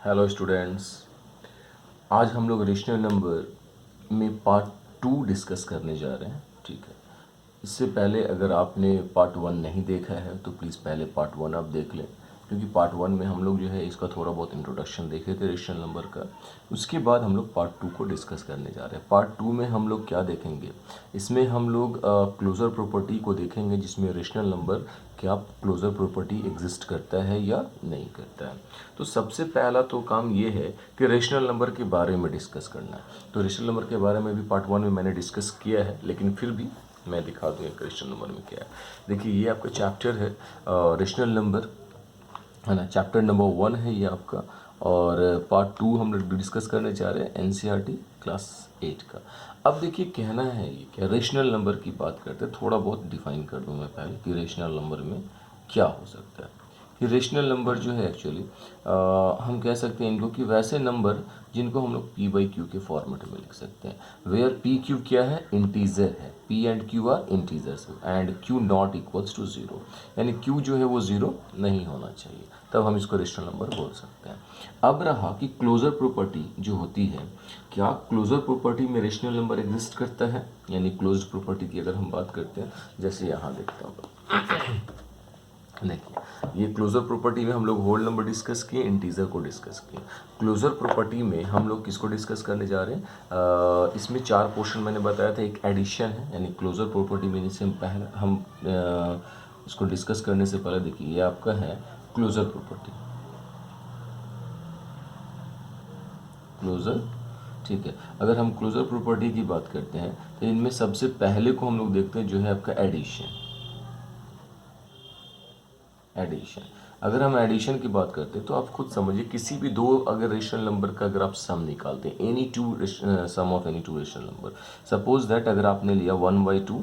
Hello students, आज हम लोग रेशनल नंबर में पार्ट 2 डिस्कस करने जा रहे हैं। ठीक है, इससे पहले अगर आपने पार्ट 1 नहीं देखा है तो प्लीज़ पहले पार्ट 1 आप देख लें, क्योंकि पार्ट 1 में हम लोग जो है इसका थोड़ा बहुत इंट्रोडक्शन देखे थे रेशनल नंबर का। उसके बाद हम लोग पार्ट 2 को डिस्कस करने जा रहे हैं। पार्ट 2 में हम लोग क्या देखेंगे, इसमें हम लोग क्लोज़र प्रॉपर्टी को देखेंगे, जिसमें रेशनल नंबर क्या क्लोज़र प्रॉपर्टी एग्जिस्ट करता है या नहीं करता है। तो सबसे पहला तो काम ये है कि रेशनल नंबर के बारे में डिस्कस करना है। तो रेशनल नंबर के बारे में भी पार्ट 1 में मैंने डिस्कस किया है, लेकिन फिर भी मैं दिखा दूँ एक रेशनल नंबर में क्या है। देखिए, ये आपका चैप्टर है रेशनल नंबर, है ना। चैप्टर नंबर 1 है ये आपका, और पार्ट 2 हम लोग डिस्कस करने जा रहे हैं एनसीईआरटी क्लास 8 का। अब देखिए, कहना है ये क्या, रेशनल नंबर की बात करते हैं। थोड़ा बहुत डिफाइन कर दूं मैं पहले कि रेशनल नंबर में क्या हो सकता है। कि रेशनल नंबर जो है एक्चुअली हम कह सकते हैं इनको कि वैसे नंबर जिनको हम लोग पी बाई क्यू के फॉर्मेट में लिख सकते हैं। वेयर पी क्यू क्या है, इंटीजर है। P and Q are integers and Q not equals to zero, यानी क्यू जो है वो ज़ीरो नहीं होना चाहिए, तब हम इसको रेशनल नंबर बोल सकते हैं। अब रहा कि क्लोजर प्रॉपर्टी जो होती है, क्या क्लोजर प्रॉपर्टी में रेशनल नंबर एग्जिस्ट करता है, यानी क्लोज्ड प्रॉपर्टी की अगर हम बात करते हैं, जैसे यहाँ देखता हूँ। देखिए, ये क्लोजर प्रॉपर्टी में हम लोग होल नंबर डिस्कस किए, इंटीजर को डिस्कस किए। क्लोजर प्रॉपर्टी में हम लोग किसको डिस्कस करने जा रहे हैं, इसमें 4 पोर्शन मैंने बताया था। एक एडिशन है, यानी क्लोजर प्रॉपर्टी में से हम इसको डिस्कस करने से पहले देखिए, ये आपका है क्लोजर प्रॉपर्टी, क्लोजर। ठीक है, अगर हम क्लोजर प्रॉपर्टी की बात करते हैं तो इनमें सबसे पहले को हम लोग देखते हैं जो है आपका एडिशन। एडिशन, अगर हम एडिशन की बात करते हैं तो आप खुद समझिए, किसी भी दो अगर रेशनल नंबर का अगर आप सम निकालते हैं, any two sum of any two rational number, suppose that अगर आपने लिया 1/2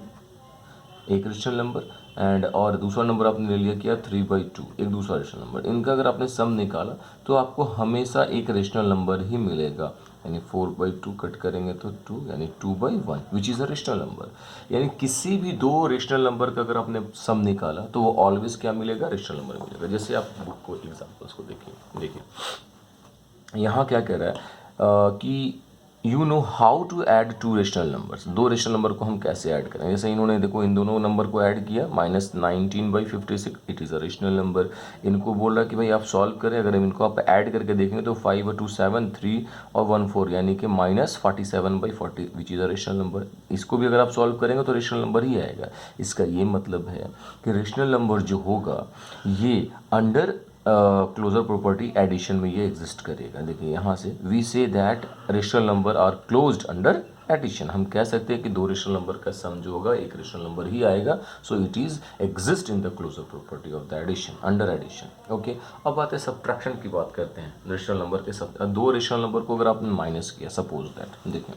एक रेशनल नंबर, एंड और दूसरा नंबर आपने ले लिया क्या 3/2 एक दूसरा रेशनल नंबर, इनका अगर आपने सम निकाला तो आपको हमेशा एक रेशनल नंबर ही मिलेगा। यानी 4/2 कट करेंगे तो 2, यानी 2/1 which is a rational number. यानी किसी भी दो रेशनल नंबर का अगर आपने सम निकाला तो वो ऑलवेज क्या मिलेगा, रेशनल नंबर मिलेगा। जैसे आप बुक को एग्जाम्पल्स को देखिए यहाँ क्या कह रहा है कि you know how to add two rational numbers. दो रेशनल नंबर को हम कैसे ऐड करें। जैसे इन्होंने देखो इन दोनों नंबर को ऐड किया, -19/56 it is a rational number. इनको बोल रहा है कि भाई आप सॉल्व करें, अगर इनको आप ऐड करके देखेंगे तो 5 और 2 7, 3 और 1 4, यानी कि -47/40 which is a rational number. इसको भी अगर आप सॉल्व करेंगे तो रेशनल नंबर ही आएगा। इसका ये मतलब है कि रेशनल नंबर जो होगा ये अंडर क्लोजर प्रॉपर्टी एडिशन में ये एग्जिस्ट करेगा। देखिए यहाँ से we see that rational number are closed under addition. हम कह सकते हैं कि दो रेशनल नंबर का सम जो होगा एक रेशनल नंबर ही आएगा। So it is exist in the closure property of the addition, under addition. Okay, अब आते हैं सब्ट्रैक्शन की बात करते हैं। रेशनल नंबर के दो रेशनल नंबर को अगर आपने माइनस किया, सपोज दैट, देखिए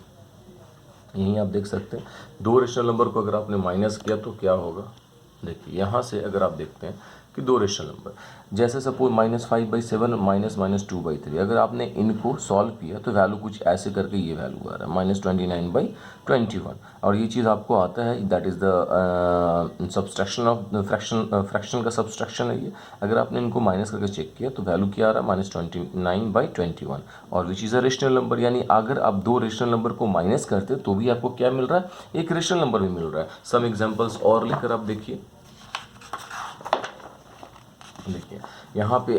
यहीं आप देख सकते हैं दो रेशनल नंबर को अगर आपने माइनस किया तो क्या होगा। देखिए यहाँ से अगर आप देखते हैं कि दो रेशनल नंबर, जैसे सपोज -5/7 -2/3, अगर आपने इनको सॉल्व किया तो वैल्यू कुछ ऐसे करके ये वैल्यू आ रहा है -29/21, और ये चीज़ आपको आता है, that is the subtraction of fraction का सब्सट्रैक्शन है ये। अगर आपने इनको माइनस करके चेक किया तो वैल्यू क्या आ रहा है, -29/21, और which is a rational number. यानी अगर आप दो रेशनल नंबर को माइनस करते तो भी आपको क्या मिल रहा है, एक रेशनल नंबर भी मिल रहा है। सम एग्जांपल्स और लेकर आप देखिए यहाँ पे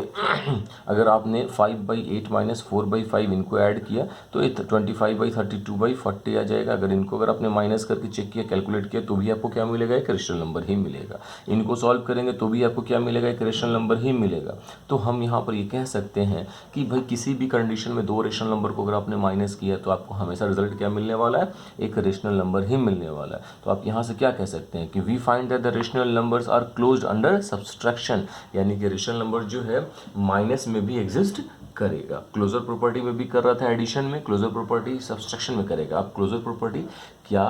अगर आपने 5/8 -4/5 इनको ऐड किया तो 25/32/40 आ जाएगा। अगर इनको अगर आपने माइनस करके चेक किया, कैलकुलेट किया, तो भी आपको क्या मिलेगा, एक रेशनल नंबर ही मिलेगा। इनको सॉल्व करेंगे तो भी आपको क्या मिलेगा, एक रेशनल नंबर ही मिलेगा। तो हम यहाँ पर ये कह सकते हैं कि भाई किसी भी कंडीशन में दो रेशनल नंबर को अगर आपने माइनस किया तो आपको हमेशा रिजल्ट क्या मिलने वाला है, एक रेशनल नंबर ही मिलने वाला है। तो आप यहाँ से क्या कह सकते हैं कि we find that the rational numbers are closed under subtraction, यानी कि रेशनल नंबर जो है माइनस में भी एग्जिस्ट करेगा। क्लोजर प्रॉपर्टी में भी कर रहा था एडिशन में, क्लोजर प्रॉपर्टी सब्सट्रैक्शन में करेगा। आप क्लोजर प्रॉपर्टी क्या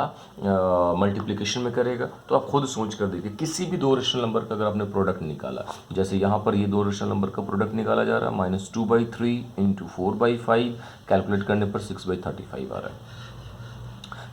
मल्टीप्लिकेशन में करेगा, तो आप खुद सोच कर देखिए। किसी भी दो रेशनल नंबर का अगर आपने प्रोडक्ट निकाला, जैसे यहाँ पर ये दो रेशनल नंबर का प्रोडक्ट निकाला जा रहा है, -2/3 × 4/5, कैलकुलेट करने पर 6/35 आ रहा है।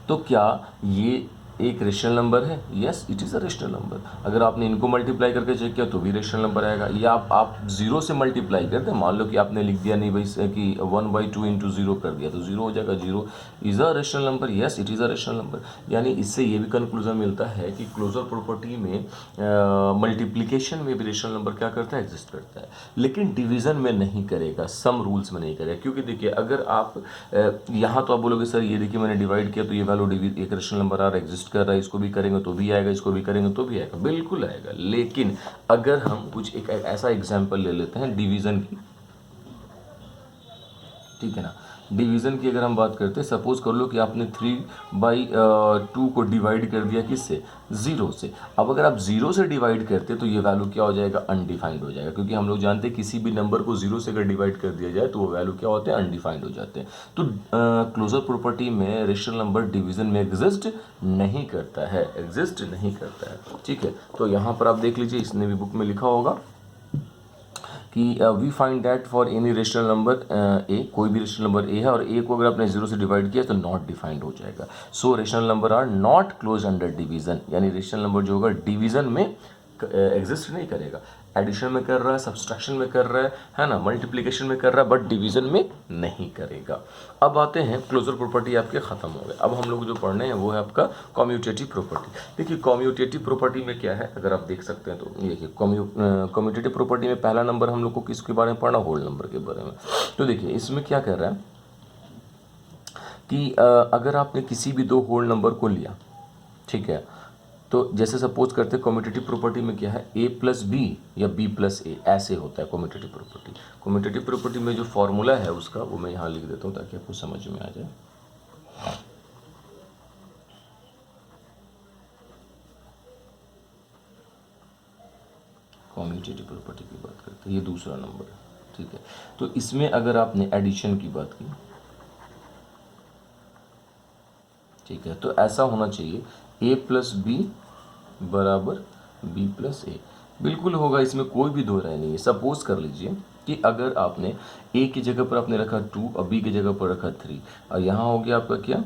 तो क्या ये एक रेशनल नंबर है, yes it is a rational number. अगर आपने इनको मल्टीप्लाई करके चेक किया तो भी रेशनल नंबर आएगा। या आप जीरो से मल्टीप्लाई करते हैं, मान लो कि आपने लिख दिया नहीं भाई कि 1/2 इंटू जीरो कर दिया तो जीरो हो जाएगा। Zero is a rational number, yes it is a rational number. यानी इससे ये भी कंक्लूजन मिलता है कि क्लोजर प्रॉपर्टी में मल्टीप्लिकेशन में भी रेशनल नंबर क्या करता है, एग्जिस्ट करता है, लेकिन डिवीज़न में नहीं करेगा, सम रूल्स में नहीं करेगा। क्योंकि देखिए अगर आप यहाँ तो आप बोलोगे सर ये देखिए मैंने डिवाइड किया तो ये वैल्यू एक रेशनल नंबर आ रहा है, एग्जिस्ट कर रहा है, इसको भी करेंगे तो भी आएगा, इसको भी करेंगे तो भी आएगा, बिल्कुल आएगा। लेकिन अगर हम कुछ एक ऐसा एग्जाम्पल ले लेते हैं डिवीज़न की, ठीक है ना, डिवीज़न की अगर हम बात करते हैं, सपोज कर लो कि आपने 3/2 को डिवाइड कर दिया किससे, ज़ीरो से। अब अगर आप ज़ीरो से डिवाइड करते तो ये वैल्यू क्या हो जाएगा, अनडिफाइंड हो जाएगा। क्योंकि हम लोग जानते हैं किसी भी नंबर को ज़ीरो से अगर डिवाइड कर दिया जाए तो वो वैल्यू क्या होते हैं, अनडिफाइंड हो जाते हैं। तो क्लोजर प्रॉपर्टी में रेशनल नंबर डिवीज़न में एग्जिस्ट नहीं करता है, एग्जिस्ट नहीं करता है, ठीक है। तो यहाँ पर आप देख लीजिए, इसने भी बुक में लिखा होगा कि we find that for any rational number A, कोई भी रेशनल नंबर ए है और ए को अगर आपने जीरो से डिवाइड किया तो नॉट डिफाइंड हो जाएगा। So rational number are not close under division, यानी रेशनल नंबर जो होगा डिवीजन में एग्जिस्ट नहीं करेगा। एडिशन में कर रहा है, सब्सट्रैक्शन में कर रहा है ना, मल्टीप्लिकेशन में कर रहा है, बट डिवीजन में नहीं करेगा। अब आते हैं क्लोजर प्रॉपर्टी आपके ख़त्म हो गए। अब हम लोग जो पढ़ने हैं वो है आपका कम्यूटेटिव प्रॉपर्टी। देखिए कम्यूटेटिव प्रॉपर्टी में क्या है, अगर आप देख सकते हैं तो देखिए कम्यूटेटिव प्रॉपर्टी में पहला नंबर हम लोग को किसके बारे में पढ़ना, होल नंबर के बारे में। तो देखिए इसमें क्या कर रहा है कि अगर आपने किसी भी दो होल नंबर को लिया, ठीक है, तो जैसे सपोज करते हैं कम्यूटेटिव प्रॉपर्टी में क्या है, a प्लस बी या b प्लस ए, ऐसे होता है कम्यूटेटिव प्रॉपर्टी। कम्यूटेटिव प्रॉपर्टी में जो फॉर्मूला है उसका वो मैं यहाँ लिख देता हूँ ताकि आपको समझ में आ जाए। कम्यूटेटिव प्रॉपर्टी की बात करते हैं, ये दूसरा नंबर है, ठीक है। तो इसमें अगर आपने एडिशन की बात की, ठीक है, तो ऐसा होना चाहिए a प्लस बी बराबर b प्लस ए, बिल्कुल होगा, इसमें कोई भी दो राय नहीं है। सपोज कर लीजिए कि अगर आपने a की जगह पर आपने रखा 2 और b की जगह पर रखा 3 और यहाँ हो गया आपका क्या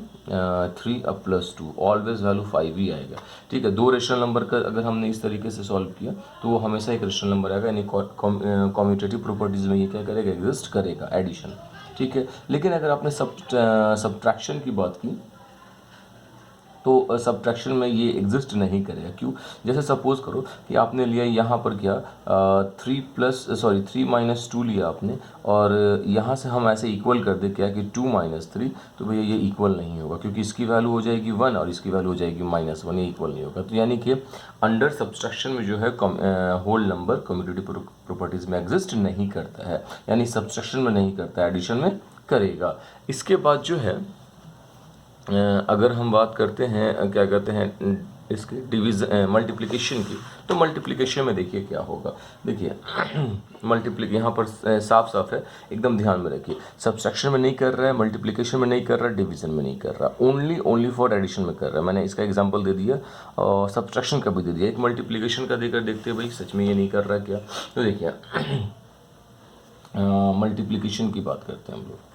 3 अब प्लस 2, ऑलवेज वैल्यू 5 ही आएगा, ठीक है। दो रेशनल नंबर का अगर हमने इस तरीके से सॉल्व किया तो वो हमेशा एक रेशनल नंबर आएगा, यानी कम्यूटेटिव प्रॉपर्टीज़ में ये क्या करेगा, एग्जिस्ट करेगा, एडिशन, ठीक है। लेकिन अगर आपने सब्ट्रैक्शन की बात की तो सब्ट्रैक्शन में ये एग्जिस्ट नहीं करेगा। क्यों, जैसे सपोज करो कि आपने लिया यहाँ पर क्या 3 माइनस 2 लिया आपने और यहाँ से हम ऐसे इक्वल कर दे क्या कि 2 माइनस 3, तो भैया ये इक्वल नहीं होगा क्योंकि इसकी वैल्यू हो जाएगी 1 और इसकी वैल्यू हो जाएगी -1, ये इक्वल नहीं होगा। तो यानी कि अंडर सब्ट्रैक्शन में जो है होल नंबर कम्यूटेटिव प्रॉपर्टीज़ में एग्जिस्ट नहीं करता है, यानी सब्ट्रैक्शन में नहीं करता है, एडिशन में करेगा। इसके बाद जो है अगर हम बात करते हैं क्या कहते हैं इसके डिवीज़न मल्टीप्लिकेशन की, तो मल्टीप्लिकेशन में देखिए क्या होगा। देखिए यहाँ पर साफ साफ है, एकदम ध्यान में रखिए, सब्ट्रैक्शन में नहीं कर रहा है, मल्टीप्लिकेशन में नहीं कर रहा है, डिवीज़न में नहीं कर रहा, ओनली फॉर एडिशन में कर रहा है। मैंने इसका एग्जांपल दे दिया और सब्ट्रैक्शन का भी दे दिया, एक मल्टीप्लिकेशन का देकर देखते हैं भाई सच में ये नहीं कर रहा क्या। तो देखिए मल्टीप्लिकेशन की बात करते हैं हम लोग।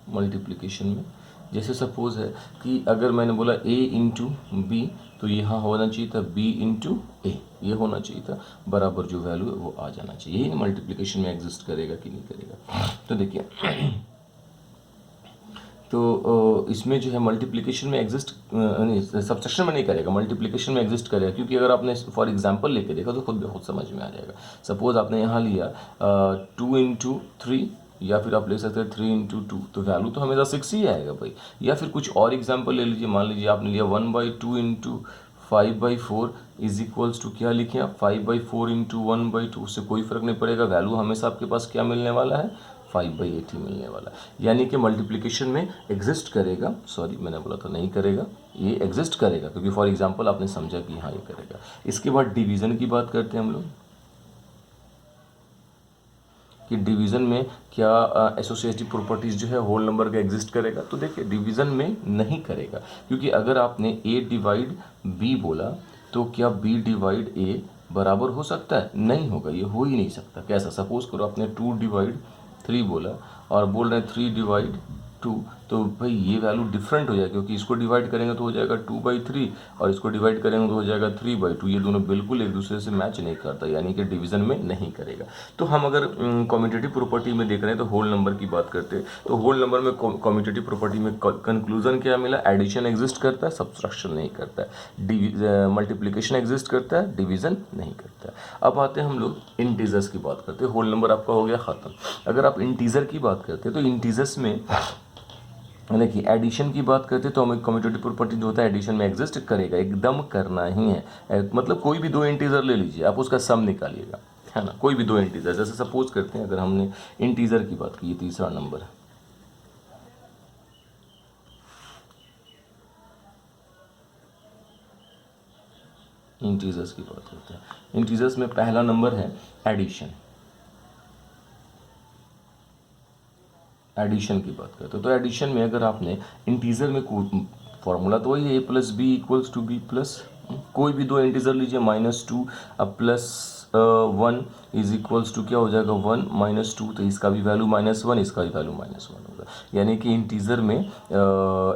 मल्टीप्लिकेशन में जैसे सपोज है कि अगर मैंने बोला a इंटू बी, तो यहाँ होना चाहिए था b इंटू ए, ये होना चाहिए था, बराबर जो वैल्यू है वो आ जाना चाहिए। यही मल्टीप्लिकेशन में एग्जिस्ट करेगा कि नहीं करेगा। तो देखिए तो इसमें जो है मल्टीप्लिकेशन में एग्जिस्ट नहीं, सब्ट्रैक्शन में नहीं करेगा, मल्टीप्लिकेशन में एग्जिस्ट करेगा। क्योंकि अगर आपने फॉर एग्जांपल लेके देखा तो खुद समझ में आ जाएगा। सपोज आपने यहाँ लिया 2 इंटू 3 या फिर आप ले सकते हैं 3 इंटू 2, तो वैल्यू तो हमेशा 6 ही आएगा भाई। या फिर कुछ और एग्जांपल ले लीजिए, मान लीजिए आपने लिया 1/2 इंटू 5/4 इज इक्वल्स टू क्या लिखे आप 5/4 इंटू 1/2, उससे कोई फर्क नहीं पड़ेगा, वैल्यू हमेशा आपके पास क्या मिलने वाला है, 5/8 ही मिलने वाला। यानी कि मल्टीप्लिकेशन में एग्जिस्ट करेगा, सॉरी मैंने बोला था नहीं करेगा, ये एग्जिस्ट करेगा क्योंकि फॉर एग्जांपल आपने समझा कि हाँ ये करेगा। इसके बाद डिवीज़न की बात करते हैं हम लोग कि डिवीज़न में क्या एसोसिएटिव प्रॉपर्टीज़ जो है होल नंबर का एग्जिस्ट करेगा। तो देखिए डिवीज़न में नहीं करेगा, क्योंकि अगर आपने a डिवाइड b बोला तो क्या b डिवाइड a बराबर हो सकता है, नहीं होगा, ये हो ही नहीं सकता। कैसा, सपोज करो आपने 2 डिवाइड 3 बोला और बोल रहे हैं 3 डिवाइड 2, तो भाई ये वैल्यू डिफरेंट हो जाएगी क्योंकि इसको डिवाइड करेंगे तो हो जाएगा 2/3 और इसको डिवाइड करेंगे तो हो जाएगा 3/2। ये दोनों बिल्कुल एक दूसरे से मैच नहीं करता, यानी कि डिवीजन में नहीं करेगा। तो हम अगर कम्यूटेटिव प्रॉपर्टी में देख रहे हैं तो होल नंबर की बात करते हैं, तो होल नंबर में कम्यूटेटिव प्रॉपर्टी में कंक्लूजन क्या मिला, एडिशन एग्जिस्ट करता है, सब्सट्रैक्शन नहीं करता है, मल्टीप्लिकेशन एग्जिस्ट करता है, डिवीजन नहीं करता है। अब आते हैं हम लोग इंटीजर्स की बात करते हैं। होल नंबर आपका हो गया ख़त्म। अगर आप इंटीजर की बात करते हैं तो इंटीजर्स में यानी कि एडिशन की बात करते हैं तो हमें कम्यूटेटिव प्रॉपर्टी जो होता है एडिशन में एग्जिस्ट करेगा, एकदम करना ही है। मतलब कोई भी दो इंटीजर ले लीजिए, आप उसका सम निकालिएगा, है ना, कोई भी दो इंटीजर। जैसे सपोज करते हैं अगर हमने इंटीजर की बात की, ये तीसरा नंबर है, इंटीजर्स की बात करते हैं। इंटीजर्स में पहला नंबर है एडिशन, एडिशन की बात करते हैं। तो एडिशन में अगर आपने इंटीजर में फॉर्मूला तो वही है a+b=b+, कोई भी दो इंटीजर लीजिए, -2 अब +1 इज इक्वल्स टू क्या हो जाएगा 1 -2, तो इसका भी वैल्यू -1, इसका भी वैल्यू -1 होगा। यानी कि इंटीजर में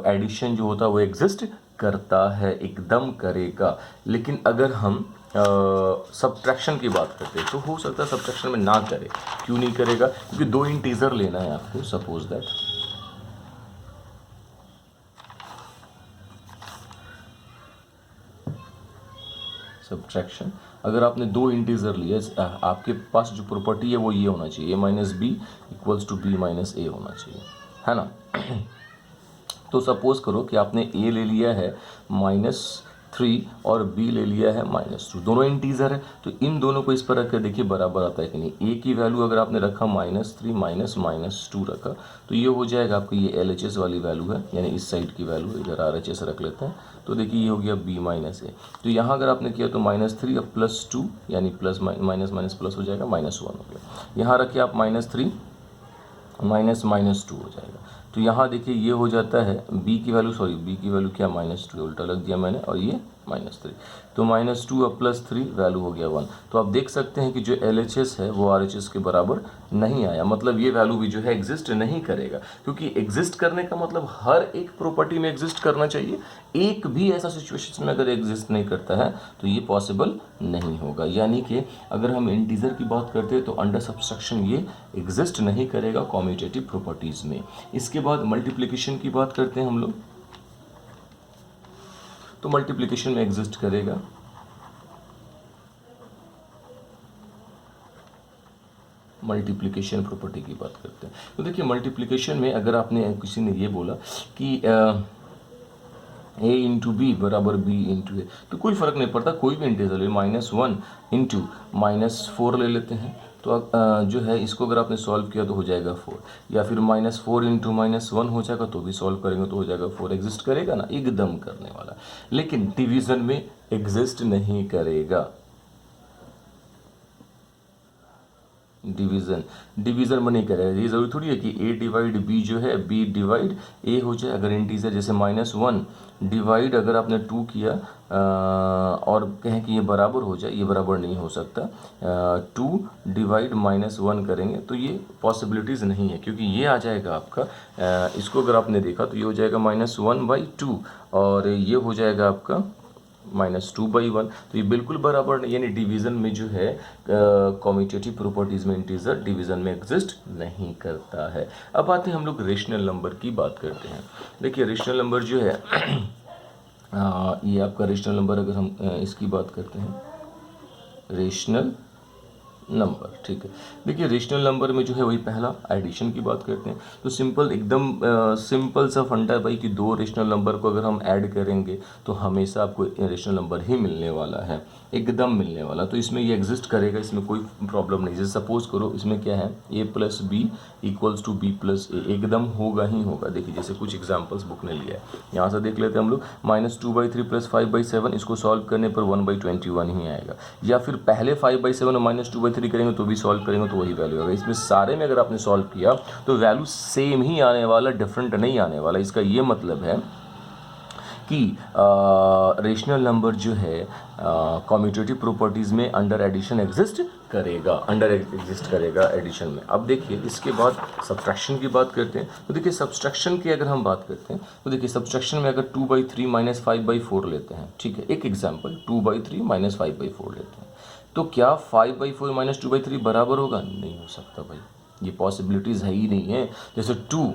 एडिशन जो होता है वो एग्जिस्ट करता है, एकदम करेगा। लेकिन अगर हम सब्ट्रैक्शन की बात करते हैं तो हो सकता है सब्ट्रैक्शन में ना करे। क्यों नहीं करेगा? क्योंकि दो इंटीजर लेना है आपको। सपोज दैट सब्ट्रैक्शन, अगर आपने दो इंटीजर लिए, आपके पास जो प्रॉपर्टी है वो ये होना चाहिए, a-b = b-a होना चाहिए, है ना। तो सपोज करो कि आपने a ले लिया है -3 और b ले लिया है -2, दोनों इंटीजर है, तो इन दोनों को इस पर रख कर देखिए बराबर आता है कि नहीं। a की वैल्यू अगर आपने रखा -3 -2 रखा तो ये हो जाएगा आपका, ये LHS वाली वैल्यू है, यानी इस साइड की वैल्यू, इधर RHS रख लेते हैं, तो देखिए ये हो गया b-a। तो यहाँ अगर आपने किया तो -3 अब +2 यानी प्लस माइनस प्लस हो जाएगा, -1 हो गया। यहाँ रखिए आप -3 -2 हो जाएगा। तो यहाँ देखिए ये हो जाता है b की वैल्यू क्या -2, उल्टा लग दिया मैंने, और ये -3, तो -2 अब +3 वैल्यू हो गया 1। तो आप देख सकते हैं कि जो LHS है वो RHS के बराबर नहीं आया, मतलब ये वैल्यू भी जो है एग्जिस्ट नहीं करेगा। क्योंकि एग्जिस्ट करने का मतलब हर एक प्रॉपर्टी में एग्जिस्ट करना चाहिए, एक भी ऐसा सिचुएशन में अगर एग्जिस्ट नहीं करता है तो ये पॉसिबल नहीं होगा। यानी कि अगर हम इंटीजर की बात करते हैं तो अंडर सब्ट्रैक्शन ये एग्जिस्ट नहीं करेगा कम्यूटेटिव प्रॉपर्टीज़ में। इसके बाद मल्टीप्लिकेशन की बात करते हैं हम लोग, तो मल्टीप्लिकेशन में एग्जिस्ट करेगा। मल्टीप्लिकेशन प्रॉपर्टी की बात करते हैं तो देखिए मल्टीप्लिकेशन में अगर आपने किसी ने ये बोला कि a × b = b × a, तो कोई फ़र्क नहीं पड़ता, कोई भी इंटीजर ले, -1 × -4 ले लेते हैं, तो जो है इसको अगर आपने सॉल्व किया तो हो जाएगा 4, या फिर -4 × -1 हो जाएगा तो भी सॉल्व करेंगे तो हो जाएगा 4। एग्जिस्ट करेगा ना, एकदम करने वाला। लेकिन डिवीज़न में एग्जिस्ट नहीं करेगा। डिवीज़न में नहीं करेगा। ये ज़रूरी थोड़ी है कि a/b जो है b/a हो जाए। अगर इंटीजर जैसे -1 डिवाइड अगर आपने 2 किया और कहें कि ये बराबर हो जाए, ये बराबर नहीं हो सकता। 2 डिवाइड -1 करेंगे तो ये पॉसिबिलिटीज़ नहीं है, क्योंकि ये आ जाएगा आपका, इसको अगर आपने देखा तो ये हो जाएगा -1/2 और ये हो जाएगा आपका -2/1, तो ये बिल्कुल बराबर नहीं। यानी डिवीज़न में जो है कम्यूटेटिव प्रॉपर्टीज़ में इंटीजर डिवीज़न में एग्जिस्ट नहीं करता है। अब आते हैं हम लोग रेशनल नंबर की बात करते हैं। देखिए रेशनल नंबर जो है ये आपका रेशनल नंबर, अगर हम इसकी बात करते हैं, रेशनल नंबर, ठीक है। देखिए रेशनल नंबर में जो है वही पहला एडिशन की बात करते हैं, तो सिंपल एकदम सिंपल सा फंडा है भाई कि दो रेशनल नंबर को अगर हम ऐड करेंगे तो हमेशा आपको रेशनल नंबर ही मिलने वाला है, एकदम मिलने वाला। तो इसमें ये एग्जिस्ट करेगा, इसमें कोई प्रॉब्लम नहीं। जैसे सपोज करो इसमें क्या है, a + b = b + a, एकदम होगा ही होगा। देखिए जैसे कुछ एग्जाम्पल्स बुक ने लिया है, यहाँ से देख लेते हैं हम लोग। -2/3 + 5/7, इसको सॉल्व करने पर 1/21 ही आएगा। या फिर पहले 5/7 और -2/3 करेंगे तो भी सॉल्व करेंगे तो वही वैल्यू आएगा। इसमें सारे में अगर आपने सॉल्व किया तो वैल्यू सेम ही आने वाला, डिफरेंट नहीं आने वाला। इसका ये मतलब है कि रेशनल नंबर जो है कम्यूटेटिव प्रॉपर्टीज़ में अंडर एडिशन एग्जिस्ट करेगा एडिशन में। अब देखिए इसके बाद सब्ट्रैक्शन की बात करते हैं। तो देखिए सब्ट्रैक्शन की अगर हम बात करते हैं तो देखिए सब्ट्रैक्शन में अगर 2/3 माइनस 5/4 लेते हैं, ठीक है, एक एग्जांपल 2/3 माइनस 5/4 लेते हैं, तो क्या 5/4 माइनस 2/3 बराबर होगा? नहीं हो सकता भाई, ये पॉसिबिलिटीज़ है ही नहीं है। जैसे 2,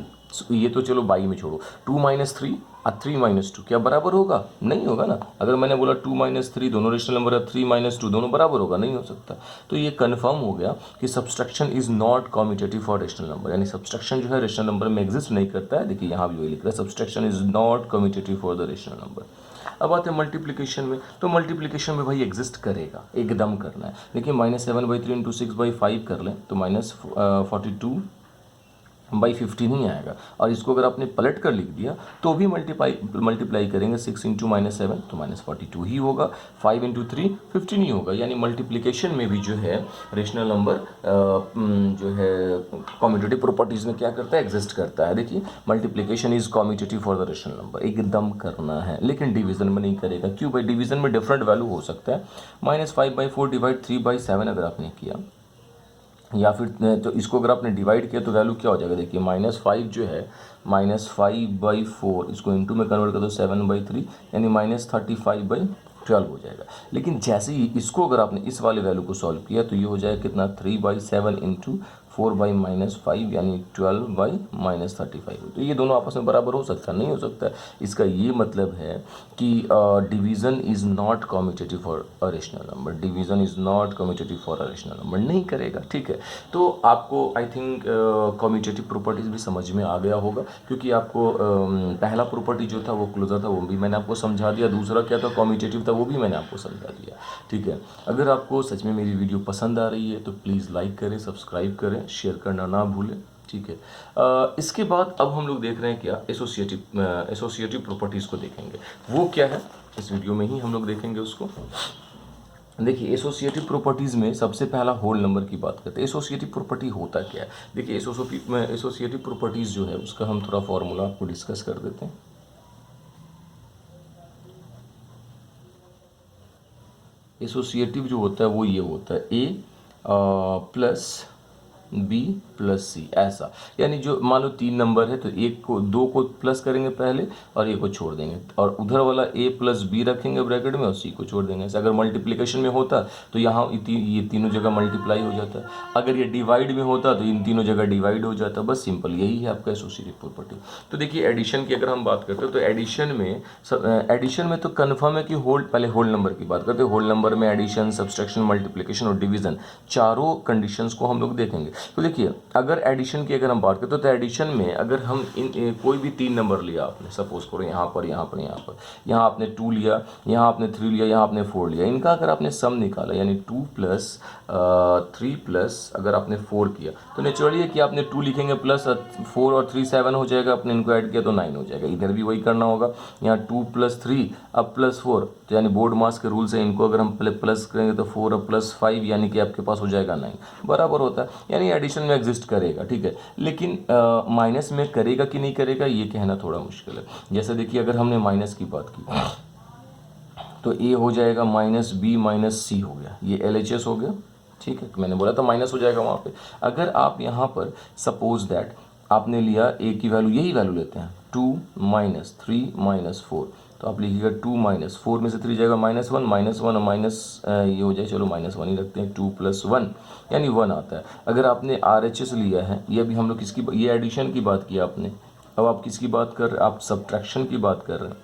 ये तो चलो बाई में छोड़ो, 2 माइनस 3 और 3 माइनस 2 क्या बराबर होगा? नहीं होगा ना। अगर मैंने बोला 2 माइनस 3 दोनों रेशनल नंबर है, 3 माइनस 2 दोनों बराबर होगा? नहीं हो सकता। तो ये कन्फर्म हो गया कि subtraction is not commutative for rational number, यानी सब्सट्रैक्शन जो है रेशनल नंबर में एग्जिस्ट नहीं करता है। देखिए यहाँ भी वही लिख रहा है, subtraction is not commutative for the rational number. अब आते हैं मल्टीप्लिकेशन में। तो मल्टीप्लिकेशन में भाई एग्जिस्ट करेगा, एकदम करना है। देखिए -7/3 इंटू 6/5 कर लें तो -42/15 ही आएगा। और इसको अगर आपने पलट कर लिख दिया तो भी मल्टीप्लाई करेंगे 6 इंटू -7 तो -42 ही होगा। 5 इंटू 3 15 ही होगा। यानी मल्टीप्लिकेशन में भी जो है रेशनल नंबर जो है कम्यूटेटिव प्रॉपर्टीज़ में क्या करता है? एग्जिस्ट करता है। देखिए multiplication is commutative for the rational number, एकदम करना है, लेकिन डिवीजन में नहीं करेगा। क्यों भाई? डिवीजन में डिफरेंट वैल्यू हो सकता है। -5/4 डिवाइड 3/7 अगर आपने किया, या फिर तो इसको अगर आपने डिवाइड किया तो वैल्यू क्या हो जाएगा? देखिए -5 जो है -5/4 इसको इंटू में कन्वर्ट कर दो 7/3 यानी -35/12 हो जाएगा। लेकिन जैसे ही इसको अगर आपने इस वाले वैल्यू को सॉल्व किया तो ये हो जाएगा कितना? 3/7 इंटू 4/-5 यानी 12/-35। तो ये दोनों आपस में बराबर हो सकता है? नहीं हो सकता। इसका ये मतलब है कि division is not commutative for a rational number, division is not commutative for a rational number, नहीं करेगा। ठीक है, तो आपको आई थिंक कम्यूटेटिव प्रॉपर्टीज़ भी समझ में आ गया होगा, क्योंकि आपको पहला प्रॉपर्टी जो था वो क्लोजर था, वो भी मैंने आपको समझा दिया। दूसरा क्या था? कम्यूटेटिव था, वो भी मैंने आपको समझा दिया। ठीक है, अगर आपको सच में मेरी वीडियो पसंद आ रही है तो प्लीज़ लाइक करें, सब्सक्राइब करें, शेयर करना ना भूलें। ठीक है, इसके बाद अब हम लोग देख रहे हैं क्या? एसोसिएटिव प्रॉपर्टीज़ को देखेंगे। वो क्या है इस वीडियो में ही हम लोग देखेंगे उसको। देखिए एसोसिएटिव प्रॉपर्टीज़ में सबसे पहला होल नंबर की बात करते हैं। एसोसिएटिव प्रॉपर्टी होता क्या है? देखिए एसोसिएटिव प्रॉपर्टीज़ जो है उसका हम थोड़ा फॉर्मूला आपको डिस्कस कर देते हैं। एसोसिएटिव जो होता है वो ये होता है A plus B plus C, ऐसा। यानी जो मान लो 3 नंबर है तो 2 को प्लस करेंगे पहले और A को छोड़ देंगे, और उधर वाला A प्लस B रखेंगे ब्रैकेट में और C को छोड़ देंगे। ऐसा अगर मल्टीप्लिकेशन में होता तो यहाँ ये तीनों जगह मल्टीप्लाई हो जाता। अगर ये डिवाइड में होता तो इन तीनों जगह डिवाइड हो जाता। बस सिंपल यही है आपका एसोसिएटिव प्रॉपर्टी। तो देखिए एडिशन की अगर हम बात करते हैं तो एडिशन में तो कन्फर्म है कि पहले होल नंबर की बात करते हैं। होल नंबर में एडिशन, सब्सट्रैक्शन, मल्टीप्लिकेशन और डिवीजन चारों कंडीशंस को हम लोग देखेंगे। तो देखिए अगर एडिशन की अगर हम बात करते तो एडिशन में अगर हम कोई भी 3 नंबर लिया आपने, सपोज करो यहाँ पर यहाँ आपने 2 लिया, यहाँ आपने 3 लिया, यहाँ आपने 4 लिया, इनका अगर आपने सम निकाला यानी 2 प्लस 3 प्लस अगर आपने 4 किया तो नेचुरली है कि आपने 2 लिखेंगे प्लस 4 और 3 7 हो जाएगा, आपने इनको ऐड किया तो 9 हो जाएगा। इधर भी वही करना होगा, यहाँ 2 प्लस 3 अब प्लस 4, तो यानी बोर्ड मास के रूल से इनको अगर हम प्लस करेंगे तो 4 अब प्लस 5 यानी कि आपके पास हो जाएगा 9, बराबर होता है। यानी एडिशन में एग्जिस्ट करेगा। ठीक है, लेकिन माइनस में करेगा कि नहीं करेगा ये कहना थोड़ा मुश्किल है। जैसे देखिए अगर हमने माइनस की बात की तो ए हो जाएगा -b -c हो गया, ये LHS हो गया। ठीक है, मैंने बोला था माइनस हो जाएगा वहाँ पे। अगर आप यहाँ पर सपोज दैट आपने लिया ए की वैल्यू, यही वैल्यू लेते हैं 2 -3 -4, तो आप लिखिएगा 2 -4 में से 3 जाएगा -1 और माइनस ये हो जाए, चलो -1 ही रखते हैं, 2 + 1 यानी 1 आता है। अगर आपने RHS लिया है, ये अभी हम लोग ये एडिशन की बात की आपने, अब आप किसकी बात कर रहे हैं? आप सब्ट्रैक्शन की बात कर रहे हैं।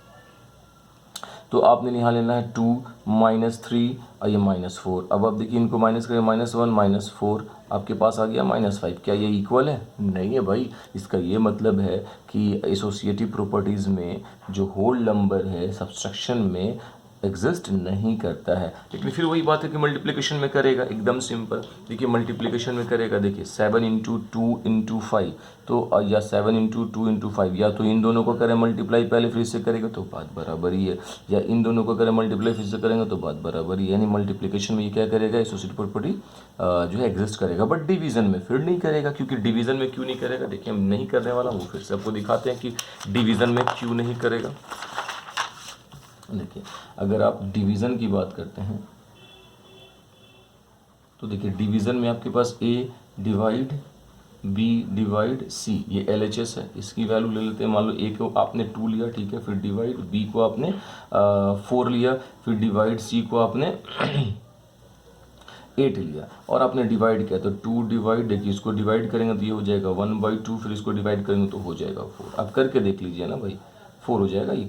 तो आपने यहाँ लेना है 2 -3 और ये -4। अब आप देखिए इनको माइनस करें, -1 -4 आपके पास आ गया -5। क्या ये इक्वल है? नहीं है भाई। इसका ये मतलब है कि एसोसिएटिव प्रॉपर्टीज़ में जो होल नंबर है सब्सट्रैक्शन में एग्जिस्ट नहीं करता है। लेकिन फिर वही बात है कि मल्टीप्लिकेशन में करेगा, एकदम सिंपल। देखिए मल्टीप्लिकेशन में करेगा, देखिए 7 × 2 × 5 तो या 7 × 2 × 5, या तो इन दोनों को करें मल्टीप्लाई पहले फिर से करेगा तो बात बराबर ही है, या इन दोनों को करें मल्टीप्लाई फिर से करेंगे तो बात बराबर ही है। यानी मल्टीप्लिकेशन में ये क्या करेगा? एसोसिएटिव प्रॉपर्टी जो है एग्जिस्ट करेगा, बट डिवीज़न में फिर नहीं करेगा। क्योंकि डिवीज़न में क्यों नहीं करेगा? देखिए हम नहीं करने वाला हूँ, फिर से आपको दिखाते हैं कि डिवीज़न में क्यों नहीं करेगा। देखिए अगर आप डिवीज़न की बात करते हैं तो देखिए डिवीज़न में आपके पास ए डिवाइड बी डिवाइड सी, ये LHS है, इसकी वैल्यू ले लेते हैं। मान लो ए को आपने 2 लिया, ठीक है, फिर डिवाइड बी को आपने 4 लिया, फिर डिवाइड सी को आपने 8 लिया और आपने डिवाइड किया तो 2 डिवाइड, देखिए इसको डिवाइड करेंगे तो ये हो जाएगा 1/2, फिर इसको डिवाइड करेंगे तो हो जाएगा 4। आप करके देख लीजिए ना भाई, 4 हो जाएगा। ये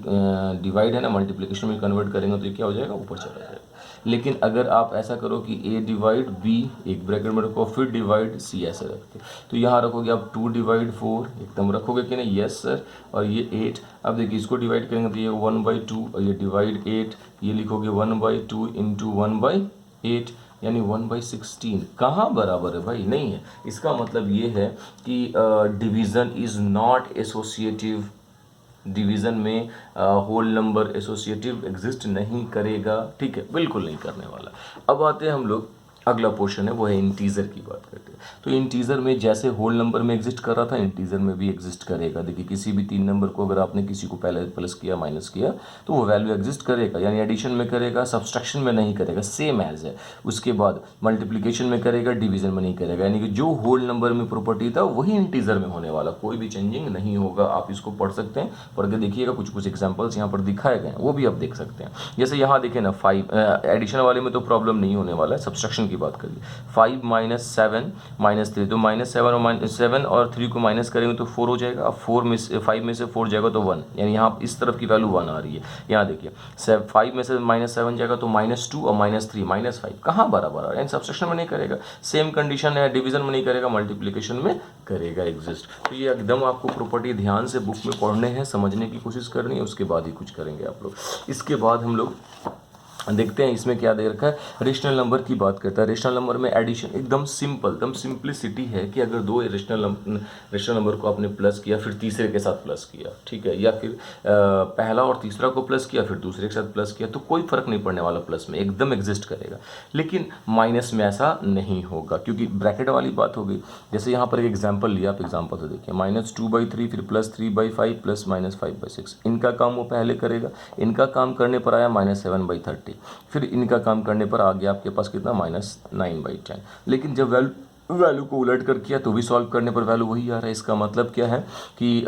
डिवाइड है ना, मल्टीप्लिकेशन में कन्वर्ट करेंगे तो ये क्या हो जाएगा, ऊपर चला जाएगा। लेकिन अगर आप ऐसा करो कि ए डिवाइड बी एक ब्रैकेट में रखो, फिर डिवाइड सी ऐसे रखते, तो यहाँ रखोगे आप 2 डिवाइड 4 एकदम रखोगे कि नहीं, यस सर, और ये 8। अब देखिए इसको डिवाइड करेंगे तो ये 1/2 और ये डिवाइड 8, ये लिखोगे 1/2 इंटू 1/8 यानी 1/16। कहाँ बराबर है भाई, नहीं है। इसका मतलब ये है कि division is not associative, division में होल नंबर एसोसिएटिव एग्जिस्ट नहीं करेगा, ठीक है, बिल्कुल नहीं करने वाला। अब आते हैं हम लोग, अगला पोर्शन है वो है इंटीजर की बात करते हैं। तो इंटीजर में जैसे होल नंबर में एग्जिस्ट कर रहा था, इंटीजर में भी एग्जिस्ट करेगा। देखिए किसी भी 3 नंबर को अगर आपने किसी को पहले प्लस किया माइनस किया तो वो वैल्यू एग्जिस्ट करेगा, यानी एडिशन में करेगा, सब्सट्रैक्शन में नहीं करेगा, सेम एज है। उसके बाद मल्टीप्लिकेशन में करेगा, डिवीजन में नहीं करेगा, यानी कि जो होल नंबर में प्रॉपर्टी था वही इंटीजर में होने वाला, कोई भी चेंजिंग नहीं होगा। आप इसको पढ़ सकते हैं, पढ़ के देखिएगा, कुछ कुछ एग्जाम्पल्स यहाँ पर दिखाए गए हैं वो भी आप देख सकते हैं। जैसे यहाँ देखें ना 5, एडिशन वाले में तो प्रॉब्लम नहीं होने वाला है, सब्सट्रैक्शन की बात करिए। 5 - 7 - 3, तो -7 और 3 को माइनस करेंगे तो 4 हो जाएगा। अब 5 में से 4 जाएगा तो 1, यानी यहाँ इस तरफ की वैल्यू 1 आ रही है। यहाँ देखिए 5 में से -7 जाएगा तो -2 और -3 -5, कहाँ बराबर आ रहा है, सब्सट्रैक्शन में नहीं करेगा। सेम कंडीशन है, डिवीजन में नहीं करेगा, मल्टीप्लिकेशन में करेगा एग्जिस्ट। तो ये एकदम आपको प्रॉपर्टी ध्यान से बुक में पढ़ने हैं, समझने की कोशिश करनी है, उसके बाद ही कुछ करेंगे आप लोग। इसके बाद हम लोग देखते हैं इसमें क्या दे रखा है, रेशनल नंबर की बात करता है। रेशनल नंबर में एडिशन एकदम सिंपल, एकदम सिंप्लिसिटी है कि अगर दो रेशनल नंबर को आपने प्लस किया, फिर तीसरे के साथ प्लस किया, ठीक है, या फिर पहला और तीसरा को प्लस किया, फिर दूसरे के साथ प्लस किया, तो कोई फर्क नहीं पड़ने वाला, प्लस में एकदम एग्जिस्ट करेगा। लेकिन माइनस में ऐसा नहीं होगा, क्योंकि ब्रैकेट वाली बात हो गई। जैसे यहाँ पर एक एग्जाम्पल लिया, आप एग्जाम्पल तो देखिए, -2/3 फिर +3/5 प्लस -5/6, इनका काम वो पहले करेगा, इनका काम करने पर आया -7/30, फिर इनका काम करने पर आ गया आपके पास कितना, -9/10। लेकिन जब वैल्यू को उलट कर किया तो भी सॉल्व करने पर वैल्यू वही आ रहा है। इसका मतलब क्या है कि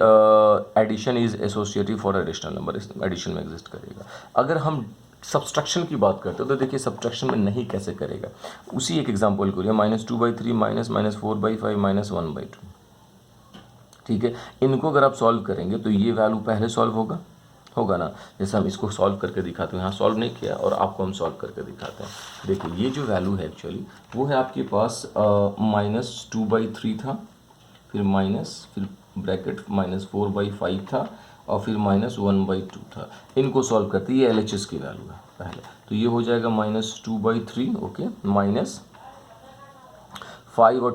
addition is associative for additional number, addition में एग्जिस्ट करेगा। अगर हम सब्सट्रैक्शन की बात करते हो तो देखिए सब्सट्रैक्शन में नहीं कैसे करेगा, उसी एक एग्जांपल को लिया, -2/3 -4/5 -1/2, ठीक है। इनको अगर आप सॉल्व करेंगे तो ये वैल्यू पहले सॉल्व होगा ना। जैसे हम इसको सॉल्व करके दिखाते हैं, यहाँ सॉल्व नहीं किया और आपको हम सॉल्व करके दिखाते हैं। देखिए ये जो वैल्यू है एक्चुअली वो है आपके पास -2/3 था, फिर फिर ब्रैकेट -4/5 था और फिर -1/2 था। इनको सॉल्व करते ये LHS की वैल्यू है पहले, तो ये हो जाएगा -2/3, ओके, -5 और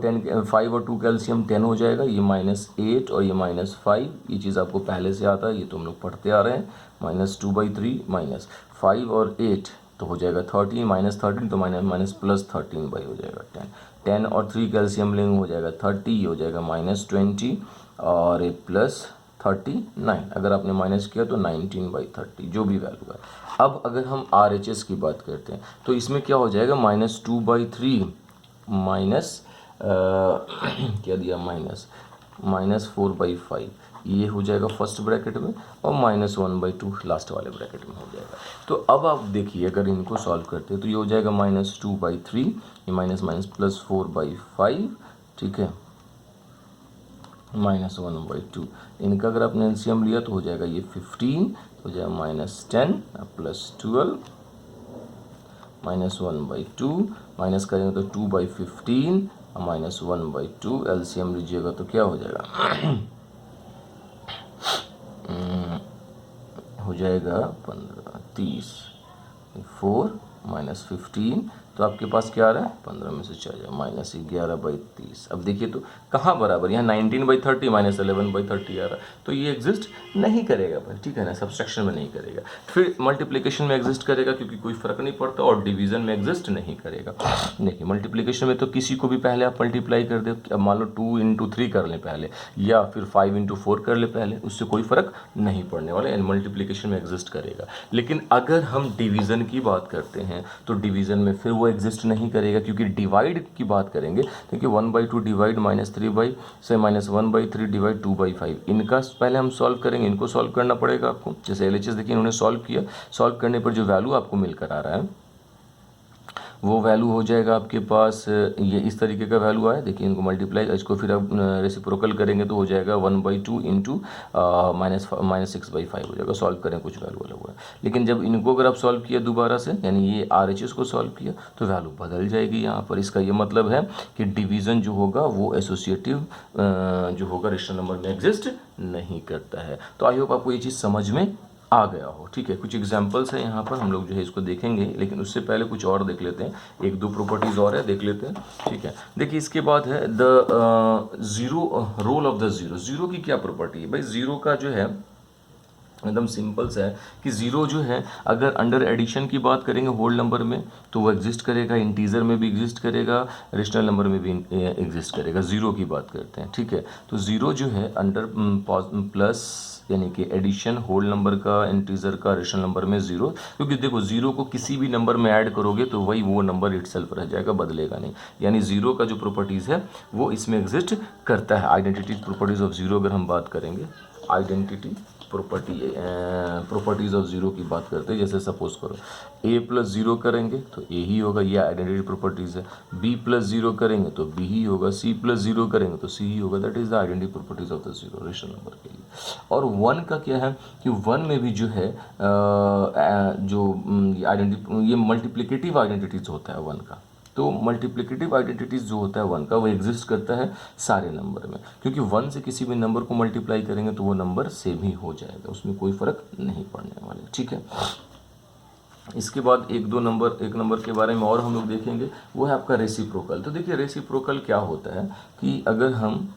2 कैल्शियम 10 हो जाएगा, ये -8 और ये -5, ये चीज़ आपको पहले से आता है, ये तो हम लोग पढ़ते आ रहे हैं। -2/3 -5 और 8 तो हो जाएगा 13, -13 तो +13 हो जाएगा 10 और 3 कैल्शियम लेंगे हो जाएगा 30, ये हो जाएगा -20 और +39, अगर आपने माइनस किया तो 19/30, जो भी वैल्यू है। अब अगर हम RHS की बात करते हैं तो इसमें क्या हो जाएगा, -2/3 माइनस क्या दिया, -4/5, ये हो जाएगा फर्स्ट ब्रैकेट में, और -1/2 लास्ट वाले ब्रैकेट में हो जाएगा। तो अब आप देखिए अगर इनको सॉल्व करते हैं तो ये हो जाएगा -2/3, ये माइनस +4/5, ठीक है, -1/2, इनका अगर आपने एलसीएम लिया तो हो जाएगा ये 15, हो जाएगा -10 +12 -1/2, माइनस करेंगे तो 2/15 -1/2, एलसीएम लीजिएगा तो क्या हो जाएगा हो जाएगा 15, 30, 4 -15, तो तो आपके पास क्या आ रहा है, 15 में से 4 जाए -11/30। अब देखिए तो कहाँ बराबर, यहाँ 19/30 -11/30 आ रहा है, तो ये एग्जिस्ट नहीं करेगा भाई, ठीक है ना, सब्सट्रैक्शन में नहीं करेगा। फिर मल्टीप्लिकेशन में एग्जिस्ट करेगा क्योंकि कोई फर्क नहीं पड़ता, और डिवीजन में एग्जिस्ट नहीं करेगा। देखिए मल्टीप्लिकेशन में तो किसी को भी पहले आप मल्टीप्लाई कर दे, अब मान लो 2 × 3 कर लें पहले, या फिर 5 × 4 कर ले पहले, उससे कोई फर्क नहीं पड़ने वाला, यानी मल्टीप्लिकेशन में एग्जिस्ट करेगा। लेकिन अगर हम डिवीज़न की बात करते हैं तो डिवीज़न में फिर वो एग्जिस्ट नहीं करेगा, क्योंकि डिवाइड की बात करेंगे, देखिए 1/2 डिवाइड -1/3 डिवाइड 2/5, इनका पहले हम सॉल्व करेंगे, इनको सॉल्व करना पड़ेगा आपको। जैसे LHS देखिए इन्होंने सॉल्व किया, सॉल्व करने पर जो वैल्यू आपको मिलकर आ रहा है वो वैल्यू हो जाएगा आपके पास, ये इस तरीके का वैल्यू आया। देखिए इनको मल्टीप्लाई, इसको फिर आप रेसिप्रोकल करेंगे तो हो जाएगा 1/2 इंटू -6/5 हो जाएगा। सॉल्व करें कुछ वैल्यू अलग हुआ, लेकिन जब इनको अगर आप सॉल्व किया दोबारा से, यानी ये RHS को सॉल्व किया, तो वैल्यू बदल जाएगी यहाँ पर। इसका ये मतलब है कि डिवीज़न जो होगा वो एसोसिएटिव जो होगा रेशनल नंबर में एग्जिस्ट नहीं करता है। तो आई होप आपको ये चीज़ समझ में आ गया हो, ठीक है। कुछ एग्जांपल्स हैं यहाँ पर, हम लोग जो है इसको देखेंगे, लेकिन उससे पहले कुछ और देख लेते हैं, 1-2 प्रॉपर्टीज़ और है, देख लेते हैं, ठीक है। देखिए इसके बाद है the zero, role of the zero. Zero की क्या प्रॉपर्टी है भाई? ज़ीरो का जो है एकदम सिंपल सा है कि ज़ीरो जो है अगर अंडर एडिशन की बात करेंगे होल नंबर में तो वो एग्जिस्ट करेगा, इंटीजर में भी एग्जिस्ट करेगा, रेशनल नंबर में भी एग्जिस्ट करेगा। ज़ीरो की बात करते हैं, ठीक है। तो ज़ीरो जो है अंडर प्लस यानी कि एडिशन होल नंबर का, इंटीजर का, रेशनल नंबर में ज़ीरो, क्योंकि देखो ज़ीरो को किसी भी नंबर में ऐड करोगे तो वही वो नंबर इटसेल्फ रह जाएगा, बदलेगा नहीं। यानी ज़ीरो का जो प्रॉपर्टीज़ है वो इसमें एग्जिस्ट करता है। आइडेंटिटी प्रॉपर्टीज़ ऑफ ज़ीरो अगर हम बात करेंगे, आइडेंटिटी प्रॉपर्टीज़ ऑफ ज़ीरो की बात करते हैं। जैसे सपोज करो a + 0 करेंगे तो a ही होगा, ये आइडेंटिटी प्रॉपर्टीज़ है। b + 0 करेंगे तो b ही होगा, c + 0 करेंगे तो c ही होगा। That is the identity properties of the zero rational number के लिए। और 1 का क्या है कि 1 में भी जो है जो आइडेंटिटी, ये मल्टीप्लिकेटिव आइडेंटिटीज़ होता है 1 का। तो मल्टीप्लिकेटिव आइडेंटिटीज़ जो होता है 1 का, वो एग्जिस्ट करता है सारे नंबर में, क्योंकि 1 से किसी भी नंबर को मल्टीप्लाई करेंगे तो वो नंबर सेम ही हो जाएगा, उसमें कोई फ़र्क नहीं पड़ने वाला, ठीक है। इसके बाद एक नंबर के बारे में और हम लोग देखेंगे, वो है आपका रेसिप्रोकल। तो देखिए रेसिप्रोकल क्या होता है कि अगर हम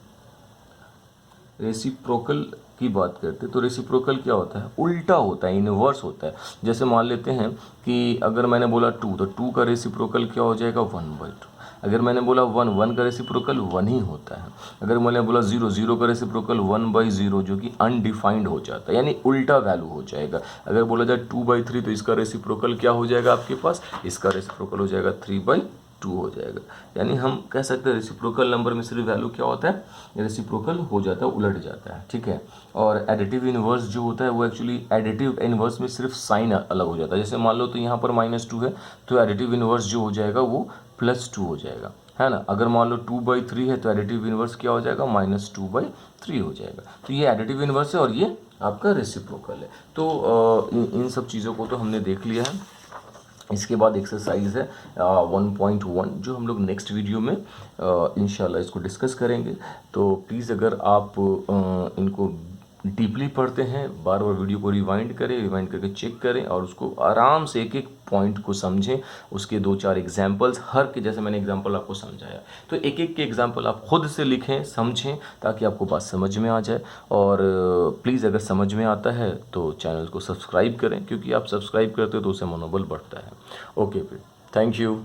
रेसिप्रोकल की बात करते हैं तो रेसिप्रोकल क्या होता है, उल्टा होता है, इनवर्स होता है। जैसे मान लेते हैं कि अगर मैंने बोला 2 तो 2 का रेसिप्रोकल क्या हो जाएगा, 1/2। अगर मैंने बोला 1 का रेसिप्रोकल 1 ही होता है। अगर मैंने बोला 0 का रेसिप्रोकल 1/0 जो कि अनडिफाइंड हो जाता है, यानी उल्टा वैल्यू हो जाएगा। अगर बोला जाए 2/3 तो इसका रेसिप्रोकल क्या हो जाएगा आपके पास, इसका रेसिप्रोकल हो जाएगा 3/2 हो जाएगा। यानी हम कह सकते हैं रेसिप्रोकल नंबर में सिर्फ वैल्यू क्या होता है, रेसिप्रोकल हो जाता है, उलट जाता है, ठीक है। और एडिटिव इनवर्स जो होता है वो एक्चुअली एडिटिव इनवर्स में सिर्फ साइन अलग हो जाता है। जैसे मान लो तो यहाँ पर -2 है तो एडिटिव इनवर्स जो हो जाएगा वो +2 हो जाएगा, है ना। अगर मान लो 2/3 है तो एडिटिव इनवर्स क्या हो जाएगा, -2/3 हो जाएगा। तो ये एडिटिव इनवर्स है और ये आपका रेसिप्रोकल है। तो इन सब चीज़ों को तो हमने देख लिया है। इसके बाद एक्सरसाइज है 1.1 जो हम लोग नेक्स्ट वीडियो में इंशाल्लाह इसको डिस्कस करेंगे। तो प्लीज़ अगर आप इनको डीपली पढ़ते हैं, बार बार वीडियो को रिवाइंड करके चेक करें और उसको आराम से एक एक पॉइंट को समझें, उसके 2-4 एग्जाम्पल्स हर के, जैसे मैंने एग्जाम्पल आपको समझाया तो एक एक के एग्जाम्पल आप खुद से लिखें, समझें, ताकि आपको बात समझ में आ जाए। और प्लीज़ अगर समझ में आता है तो चैनल को सब्सक्राइब करें, क्योंकि आप सब्सक्राइब करते हो तो उससे मनोबल बढ़ता है। ओके फिर, थैंक यू।